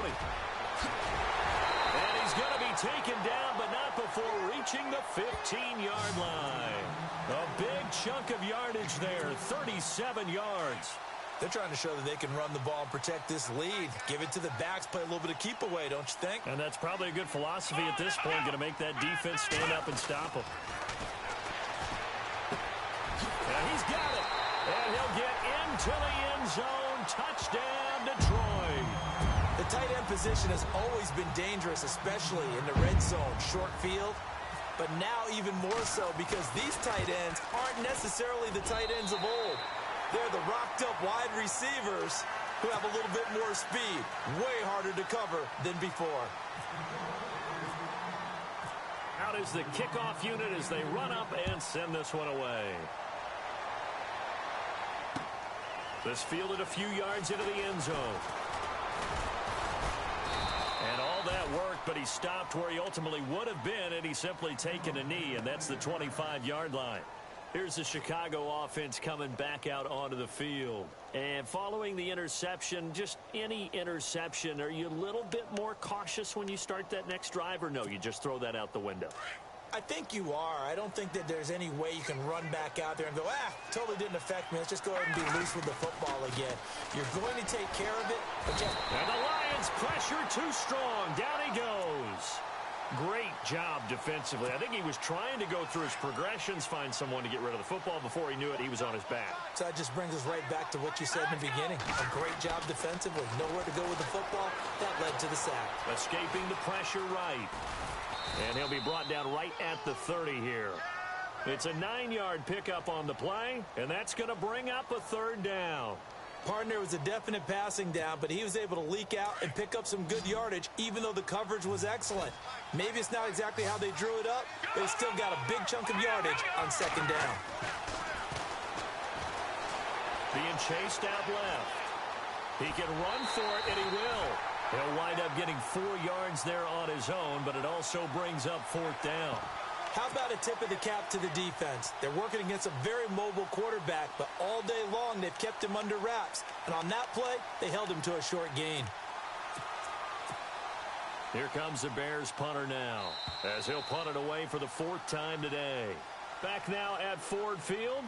And he's going to be taken down, but not before reaching the 15-yard line. A big chunk of yardage there, 37 yards. They're trying to show that they can run the ball and protect this lead. Give it to the backs, play a little bit of keep away, don't you think? And that's probably a good philosophy at this point, going to make that defense stand up and stop them. And he's got it. And he'll get into the end zone. Touchdown, Detroit. The tight end position has always been dangerous, especially in the red zone, short field. But now even more so because these tight ends aren't necessarily the tight ends of old. They're the rocked-up wide receivers who have a little bit more speed. Way harder to cover than before. Out is the kickoff unit as they run up and send this one away. This fielded a few yards into the end zone. And all that worked, but he stopped where he ultimately would have been, and he's simply taken a knee, and that's the 25-yard line. Here's the Chicago offense coming back out onto the field. And following the interception, just any interception, are you a little bit more cautious when you start that next drive, or no, you just throw that out the window? I think you are. I don't think that there's any way you can run back out there and go, totally didn't affect me. Let's just go ahead and be loose with the football again. You're going to take care of it, but just... And the Lions pressure too strong. Down he goes. Great job defensively. I think he was trying to go through his progressions, find someone to get rid of the football. Before he knew it, he was on his back. So that just brings us right back to what you said in the beginning. A great job defensively. Nowhere to go with the football. That led to the sack. Escaping the pressure right. And he'll be brought down right at the 30 here. It's a 9-yard pickup on the play, and that's going to bring up a third down. Partner was a definite passing down, but he was able to leak out and pick up some good yardage, even though the coverage was excellent. Maybe it's not exactly how they drew it up, but he still got a big chunk of yardage on second down. Being chased out left. He can run for it, and he will. He'll wind up getting 4 yards there on his own, but it also brings up fourth down. How about a tip of the cap to the defense? They're working against a very mobile quarterback, but all day long they've kept him under wraps. And on that play, they held him to a short gain. Here comes the Bears punter now, as he'll punt it away for the 4th time today. Back now at Ford Field.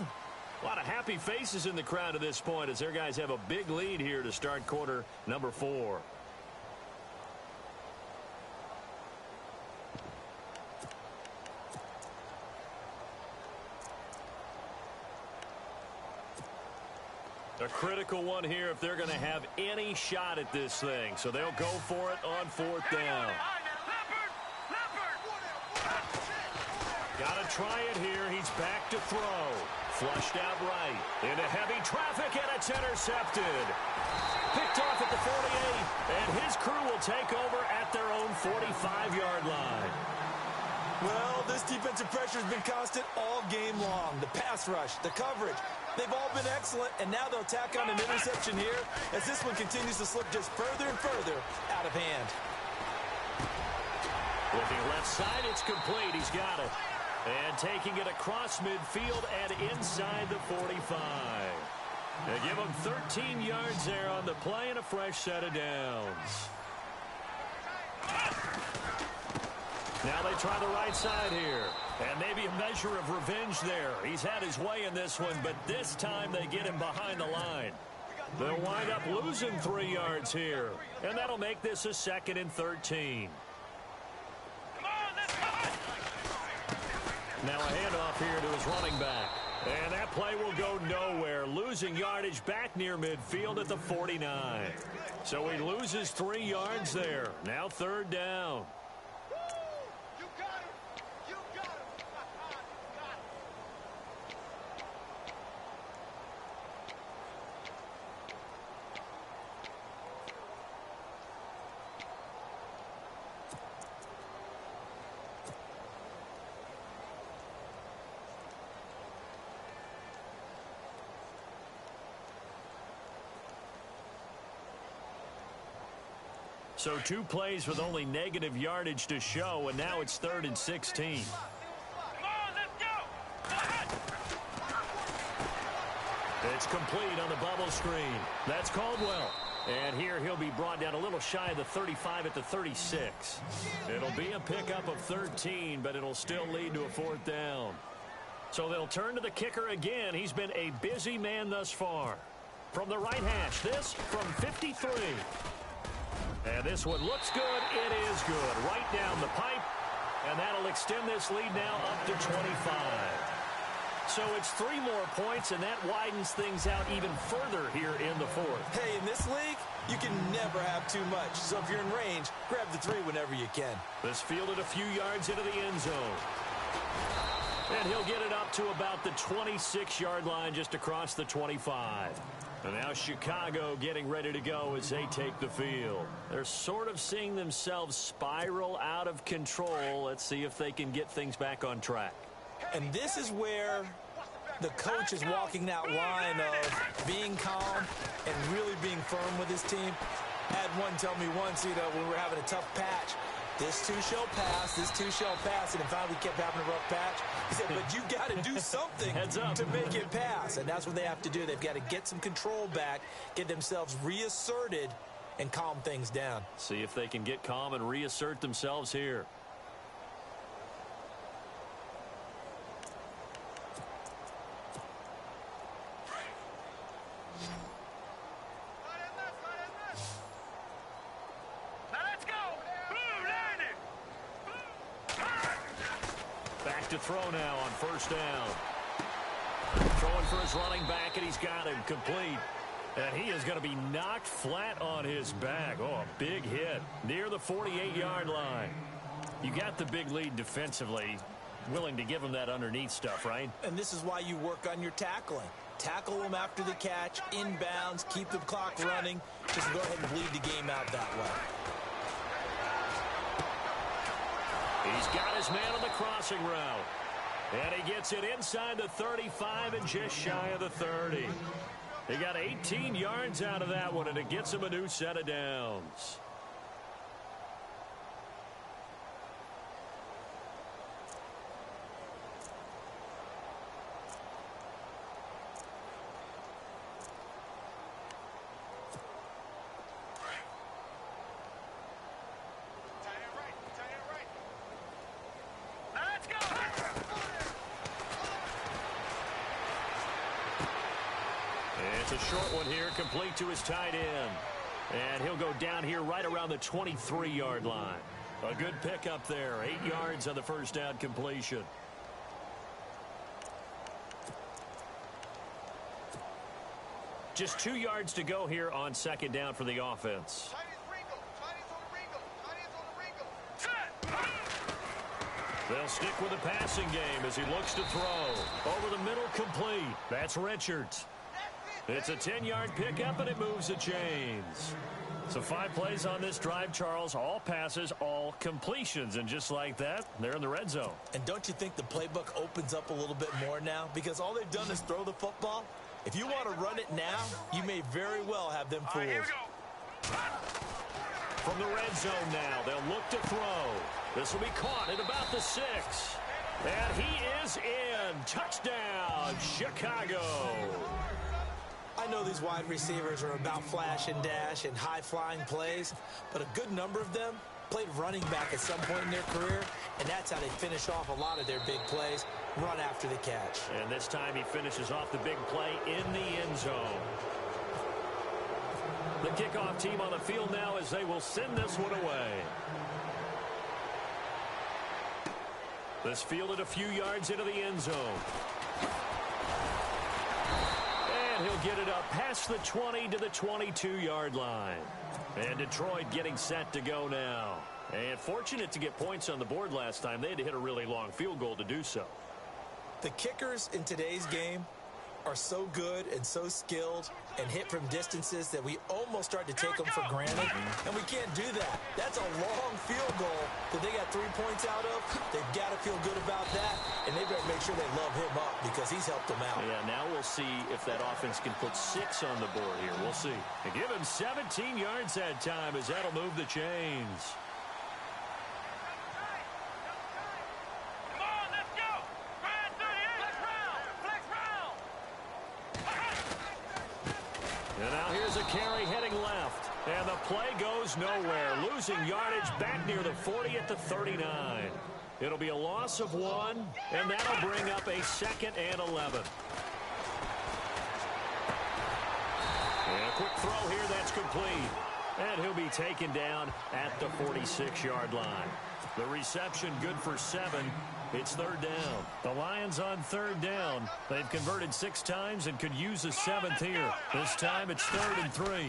A lot of happy faces in the crowd at this point as their guys have a big lead here to start quarter number 4. A critical one here if they're going to have any shot at this thing. So they'll go for it on 4th down. Got to try it here. He's back to throw. Flushed out right. Into heavy traffic, and it's intercepted. Picked off at the 48, and his crew will take over at their own 45-yard line. Well, this defensive pressure has been constant all game long. The pass rush, the coverage, they've all been excellent, and now they'll tack on an interception here as this one continues to slip just further and further out of hand. Looking left side, it's complete. He's got it. And taking it across midfield and inside the 45. They give him 13 yards there on the play and a fresh set of downs. Now they try the right side here. And maybe a measure of revenge there. He's had his way in this one, but this time they get him behind the line. They'll wind up losing 3 yards here. And that'll make this a 2nd and 13. Now a handoff here to his running back. And that play will go nowhere. Losing yardage back near midfield at the 49. So he loses 3 yards there. Now 3rd down. So 2 plays with only negative yardage to show, and now it's 3rd and 16. It's complete on the bubble screen. That's Caldwell. And here he'll be brought down a little shy of the 35 at the 36. It'll be a pickup of 13, but it'll still lead to a 4th down. So they'll turn to the kicker again. He's been a busy man thus far. From the right hash, this from 53. And this one looks good. It is good. Right down the pipe. And that'll extend this lead now up to 25. So it's 3 more points, and that widens things out even further here in the 4th. Hey, in this league, you can never have too much. So if you're in range, grab the 3 whenever you can. This fielded a few yards into the end zone. And he'll get it up to about the 26-yard line just across the 25. And now Chicago getting ready to go as they take the field. They're sort of seeing themselves spiral out of control. Let's see if they can get things back on track. And this is where the coach is walking that line of being calm and really being firm with his team. I had one tell me once, when we were having a tough patch, This too shall pass. This too shall pass. And in fact, we kept having a rough patch. He said, but you got to do something to make it pass. And that's what they have to do. They've got to get some control back, get themselves reasserted, and calm things down. See if they can get calm and reassert themselves here. To throw now on first down. Throwing for his running back, and he's got him complete. And he is going to be knocked flat on his back. Oh, a big hit near the 48-yard line. You got the big lead defensively. Willing to give him that underneath stuff, right? And this is why you work on your tackling. Tackle them after the catch, inbounds, keep the clock running. Just go ahead and bleed the game out that way. He's got his man on the crossing route. And he gets it inside the 35 and just shy of the 30. He got 18 yards out of that one, and it gets him a new set of downs. It's a short one here, complete to his tight end. And he'll go down here right around the 23-yard line. A good pickup there, 8 yards on the first down completion. Just 2 yards to go here on second down for the offense. They'll stick with the passing game as he looks to throw. Over the middle, complete. That's Richards. It's a 10-yard pickup, and it moves the chains. So 5 plays on this drive, Charles. All passes, all completions. And just like that, they're in the red zone. And don't you think the playbook opens up a little bit more now? Because all they've done is throw the football. If you want to run it now, you may very well have them fooled. From the red zone now, they'll look to throw. This will be caught at about the 6. And he is in. Touchdown, Chicago. I know these wide receivers are about flash and dash and high-flying plays, but a good number of them played running back at some point in their career, and that's how they finish off a lot of their big plays, run after the catch. And this time he finishes off the big play in the end zone. The kickoff team on the field now as they will send this one away. This fielded a few yards into the end zone. He'll get it up past the 20 to the 22-yard line. And Detroit getting set to go now. And fortunate to get points on the board last time. They had to hit a really long field goal to do so. The kickers in today's game are so good and so skilled and hit from distances that we almost start to take them for granted. And we can't do that. That's a long field goal that they got 3 points out of. They've got to feel good about that, and they better make sure they love him up because he's helped them out. Yeah, now we'll see if that offense can put 6 on the board here. We'll see. And give him 17 yards that time as that'll move the chains. And now here's a carry heading left. And the play goes nowhere. Losing yardage back near the 40 at the 39. It'll be a loss of 1, and that'll bring up a 2nd and 11. And a quick throw here, that's complete. And he'll be taken down at the 46-yard line. The reception good for 7. It's 3rd down. The Lions on 3rd down. They've converted 6 times and could use a 7th here. This time it's 3rd and 3. Got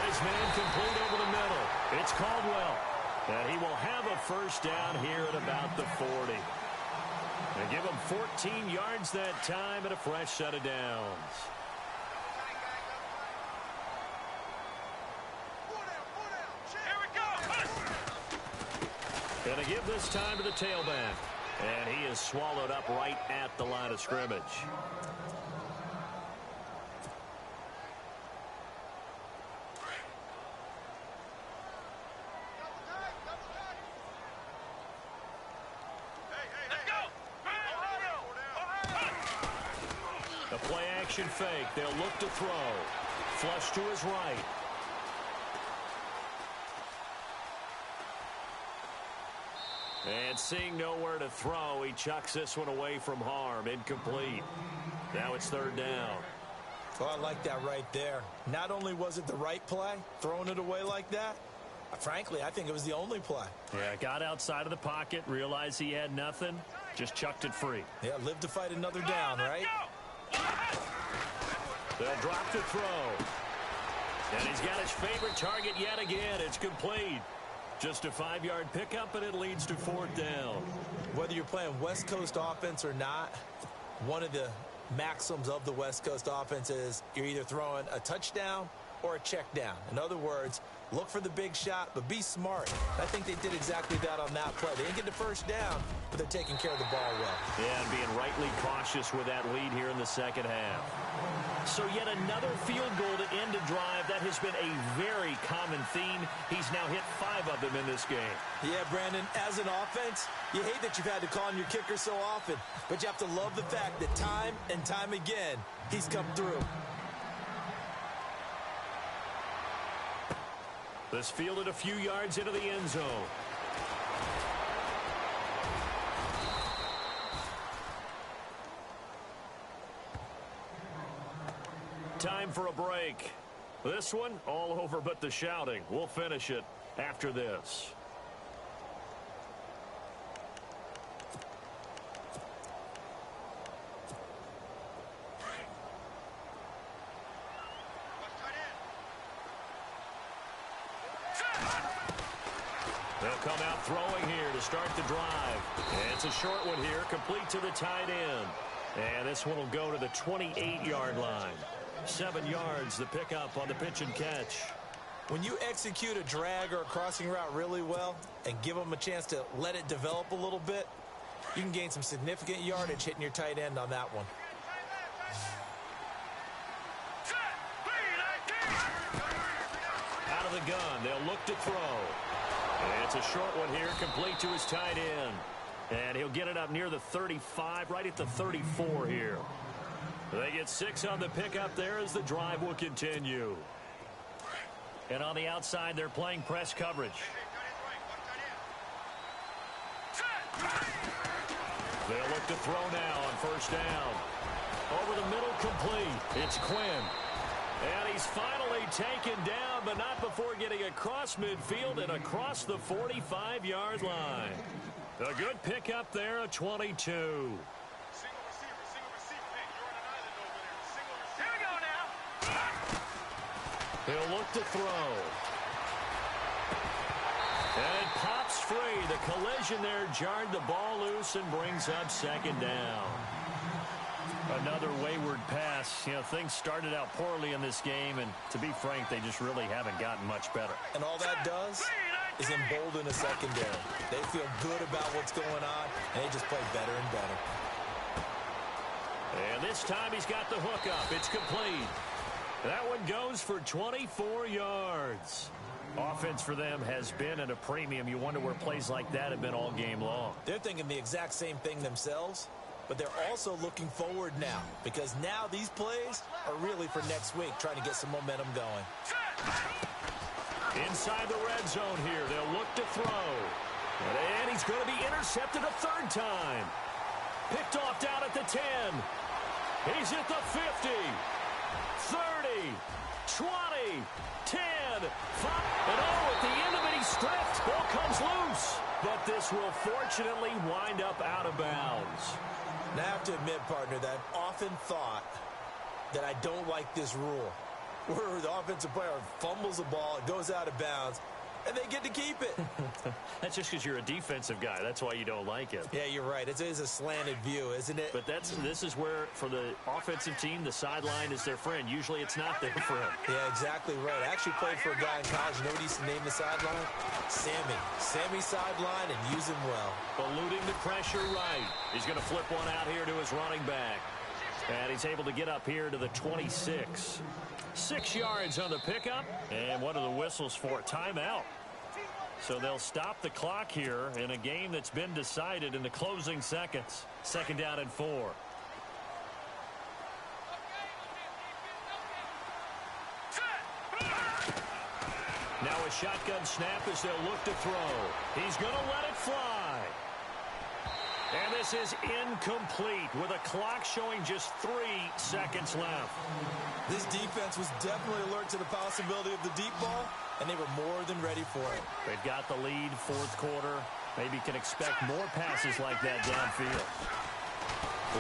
his man complete over the middle. It's Caldwell. And he will have a first down here at about the 40. And give him 14 yards that time and a fresh set of downs. Going to give this time to the tailback. And he is swallowed up right at the line of scrimmage. A play action fake. They'll look to throw. Flush to his right. And seeing nowhere to throw, he chucks this one away from harm. Incomplete. Now it's third down. Oh, I like that right there. Not only was it the right play, throwing it away like that, frankly, I think it was the only play. Yeah, got outside of the pocket, realized he had nothing, just chucked it free. Yeah, live to fight another down, right? They'll drop the throw. And he's got his favorite target yet again. It's complete. Just a 5-yard pickup, and it leads to fourth down. Whether you're playing West Coast offense or not, one of the maxims of the West Coast offense is you're either throwing a touchdown or a check down. In other words, look for the big shot, but be smart. I think they did exactly that on that play. They didn't get the first down, but they're taking care of the ball well. Yeah, and being rightly cautious with that lead here in the second half. So yet another field goal to end a drive. That has been a very common theme. He's now hit 5 of them in this game. Yeah, Brandon, as an offense, you hate that you've had to call on your kicker so often, but you have to love the fact that time and time again, he's come through. This fielded a few yards into the end zone. Time for a break. This one, all over but the shouting. We'll finish it after this. They'll come out throwing here to start the drive. And it's a short one here, complete to the tight end. And this one will go to the 28-yard line. 7 yards, the pickup on the pitch and catch. When you execute a drag or a crossing route really well and give them a chance to let it develop a little bit, you can gain some significant yardage hitting your tight end on that one. Out of the gun, they'll look to throw. And it's a short one here, complete to his tight end. And he'll get it up near the 35, right at the 34 here. They get 6 on the pickup there as the drive will continue. And on the outside, they're playing press coverage. They'll look to throw now on first down. Over the middle, complete. It's Quinn. And he's finally taken down, but not before getting across midfield and across the 45-yard line. A good pickup there, a 22. He'll look to throw. And it pops free. The collision there jarred the ball loose and brings up second down. Another wayward pass. You know, things started out poorly in this game, and to be frank, they just really haven't gotten much better. And all that does is embolden a secondary. They feel good about what's going on, and they just play better and better. And this time he's got the hook up. It's complete. That one goes for 24 yards. Offense for them has been at a premium. You wonder where plays like that have been all game long. They're thinking the exact same thing themselves, but they're also looking forward now, because now these plays are really for next week, trying to get some momentum going. Inside the red zone here, they'll look to throw. And he's going to be intercepted a third time. Picked off down at the 10. He's at the 50. 30, 20, 10, 5. And at the end of it, he's stripped. Ball comes loose. But this will fortunately wind up out of bounds. Now, I have to admit, partner, that I've often thought that I don't like this rule, where the offensive player fumbles the ball, it goes out of bounds, and they get to keep it. That's just because you're a defensive guy. That's why you don't like it. Yeah, you're right. It is a slanted view, isn't it? But this is where, for the offensive team, the sideline is their friend. Usually it's not their friend. Yeah, exactly right. I actually played for a guy in college. You know what he used to name the sideline? Sammy. Sammy sideline, and use him well. Eluding the pressure right. He's going to flip one out here to his running back. And he's able to get up here to the 26. 6 yards on the pickup. And what are the whistles for? Timeout. So they'll stop the clock here in a game that's been decided in the closing seconds. Second down and 4. Now a shotgun snap as they'll look to throw. He's going to let it fly. And this is incomplete with a clock showing just 3 seconds left. This defense was definitely alert to the possibility of the deep ball, and they were more than ready for it. They've got the lead, fourth quarter. Maybe can expect more passes like that downfield.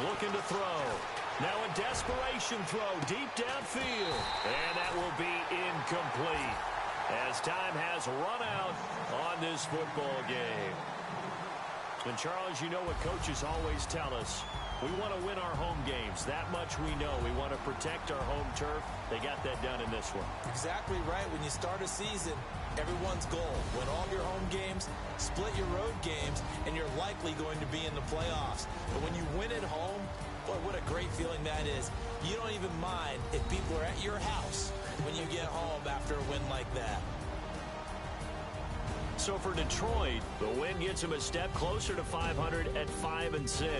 Looking to throw. Now a desperation throw deep downfield. And that will be incomplete as time has run out on this football game. And, Charles, you know what coaches always tell us. We want to win our home games. That much we know. We want to protect our home turf. They got that done in this one. Exactly right. When you start a season, everyone's goal: win all your home games, split your road games, and you're likely going to be in the playoffs. But when you win at home, boy, what a great feeling that is. You don't even mind if people are at your house when you get home after a win like that. So for Detroit, the win gets them a step closer to 500 at 5-6.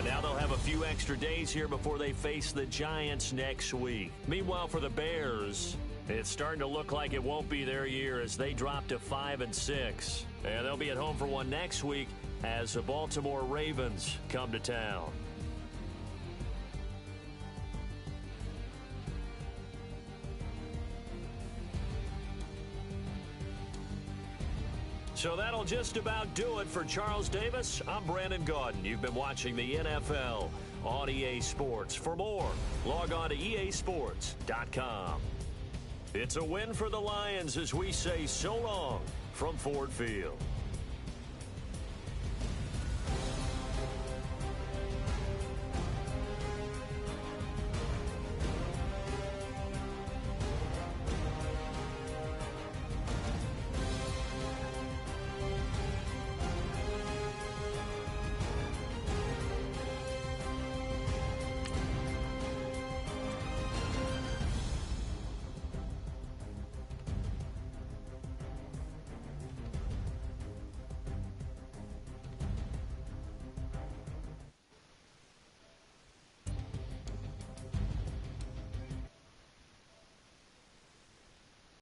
Now they'll have a few extra days here before they face the Giants next week. Meanwhile, for the Bears, it's starting to look like it won't be their year as they drop to 5-6. And they'll be at home for one next week as the Baltimore Ravens come to town. So that'll just about do it for Charles Davis. I'm Brandon Gaudin. You've been watching the NFL on EA Sports. For more, log on to easports.com. It's a win for the Lions as we say so long from Ford Field.